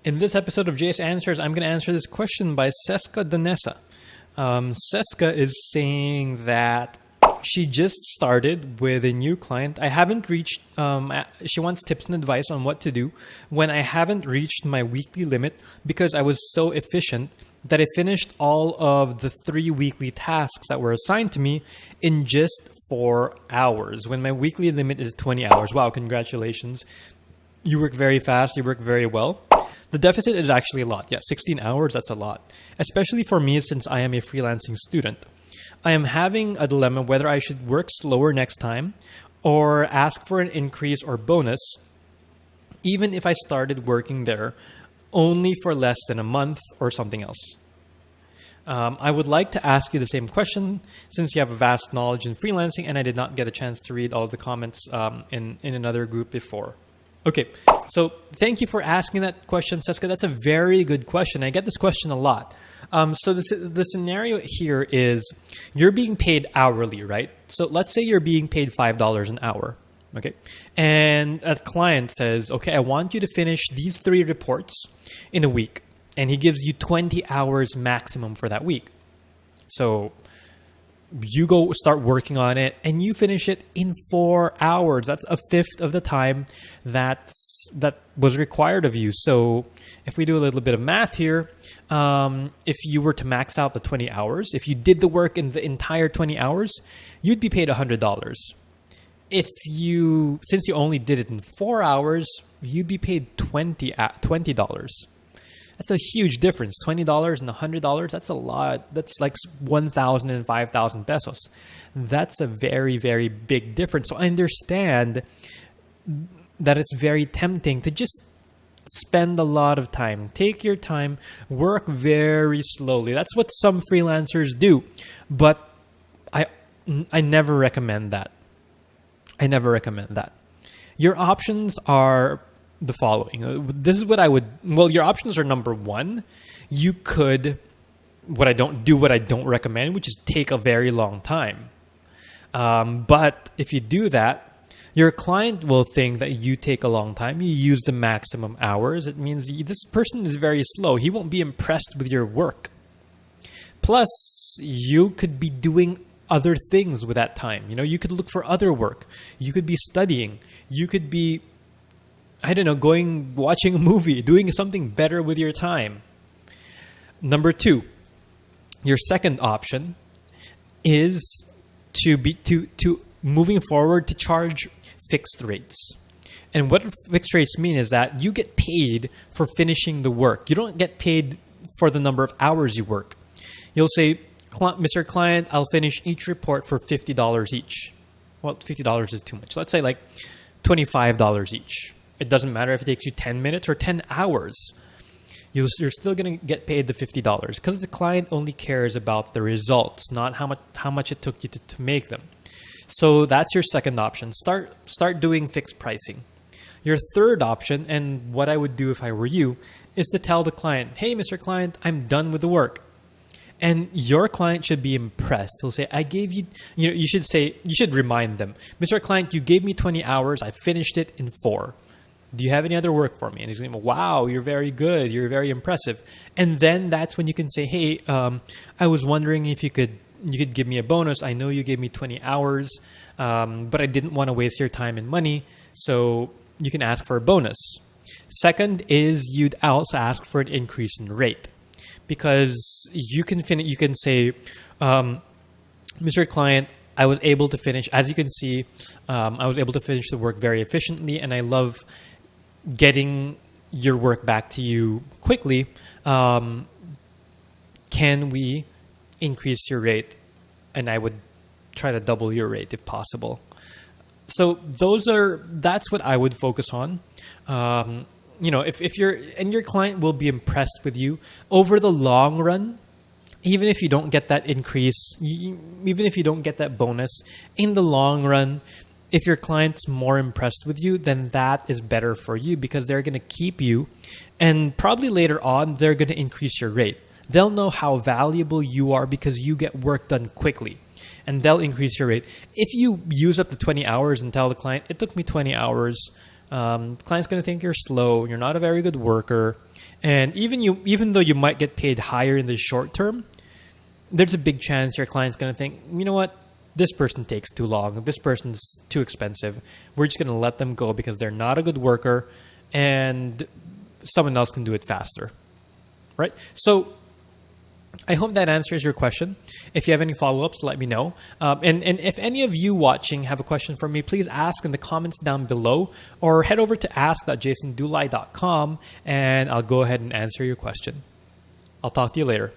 In this episode of Jasanswers, I'm going to answer this question by Cesca Donesa. Cesca is saying that she just started with a new client. I haven't reached, she wants tips and advice on what to do when I haven't reached my weekly limit because I was so efficient that I finished all of the 3 weekly tasks that were assigned to me in just 4 hours when my weekly limit is 20 hours. Wow, congratulations. You work very fast. You work very well. The deficit is actually a lot. Yeah, 16 hours, that's a lot. Especially for me since I am a freelancing student. I am having a dilemma whether I should work slower next time or ask for an increase or bonus, even if I started working there only for less than a month or something else. I would like to ask you the same question since you have a vast knowledge in freelancing and I did not get a chance to read all of the comments in another group before. Okay, so thank you for asking that question, Cesca. That's a very good question. I get this question a lot. So the scenario here is you're being paid hourly, right? So let's say you're being paid $5 an hour, okay? And a client says, okay, I want you to finish these 3 reports in a week. And he gives you 20 hours maximum for that week. So you go start working on it and you finish it in 4 hours. That's a fifth of the time that was required of you. So if we do a little bit of math here, if you were to max out the 20 hours, if you did the work in the entire 20 hours, you'd be paid $100. Since you only did it in 4 hours, you'd be paid $20. That's a huge difference. $20 and $100, that's a lot. That's like 1,000 and 5,000 pesos. That's a very, very big difference. So I understand that it's very tempting to just spend a lot of time. Take your time, work very slowly. That's what some freelancers do. But I never recommend that. I never recommend that. Your options are the following. This is what I would, well, your options are number 1. You could, what I don't recommend, which is take a very long time. But if you do that, your client will think that you take a long time. You use the maximum hours. It means this person is very slow. He won't be impressed with your work. Plus, you could be doing other things with that time. You know, you could look for other work. You could be studying. You could be, I don't know, watching a movie, doing something better with your time. Number 2, your second option is to moving forward to charge fixed rates. And what fixed rates mean is that you get paid for finishing the work. You don't get paid for the number of hours you work. You'll say, Mr. Client, I'll finish each report for $50 each. Well, $50 is too much. Let's say like $25 each. It doesn't matter if it takes you 10 minutes or 10 hours. You're still going to get paid the $50 because the client only cares about the results, not how much it took you to make them. So that's your second option. Start doing fixed pricing. Your third option, and what I would do if I were you, is to tell the client, hey, Mr. Client, I'm done with the work. And your client should be impressed. He'll say, I gave you, you should remind them, Mr. Client, you gave me 20 hours. I finished it in 4. Do you have any other work for me? And he's going to, wow, you're very good. You're very impressive. And then that's when you can say, hey, I was wondering if you could give me a bonus. I know you gave me 20 hours, but I didn't want to waste your time and money. So you can ask for a bonus. Second is you'd also ask for an increase in rate because you can say, Mr. Client, I was able to finish, as you can see, I was able to finish the work very efficiently and I love getting your work back to you quickly. Can we increase your rate? And I would try to double your rate if possible. So that's what I would focus on. If your client will be impressed with you over the long run, even if you don't get that increase, even if you don't get that bonus, in the long run, if your client's more impressed with you, then that is better for you because they're going to keep you. And probably later on, they're going to increase your rate. They'll know how valuable you are because you get work done quickly. And they'll increase your rate. If you use up the 20 hours and tell the client, it took me 20 hours, Client's going to think you're slow, you're not a very good worker, and even though you might get paid higher in the short term, there's a big chance your client's going to think, you know what, this person takes too long, this person's too expensive. We're just going to let them go because they're not a good worker, and someone else can do it faster, right? So I hope that answers your question. If you have any follow-ups, let me know. And if any of you watching have a question for me, please ask in the comments down below, or head over to ask.jasondulay.com and I'll go ahead and answer your question. I'll talk to you later.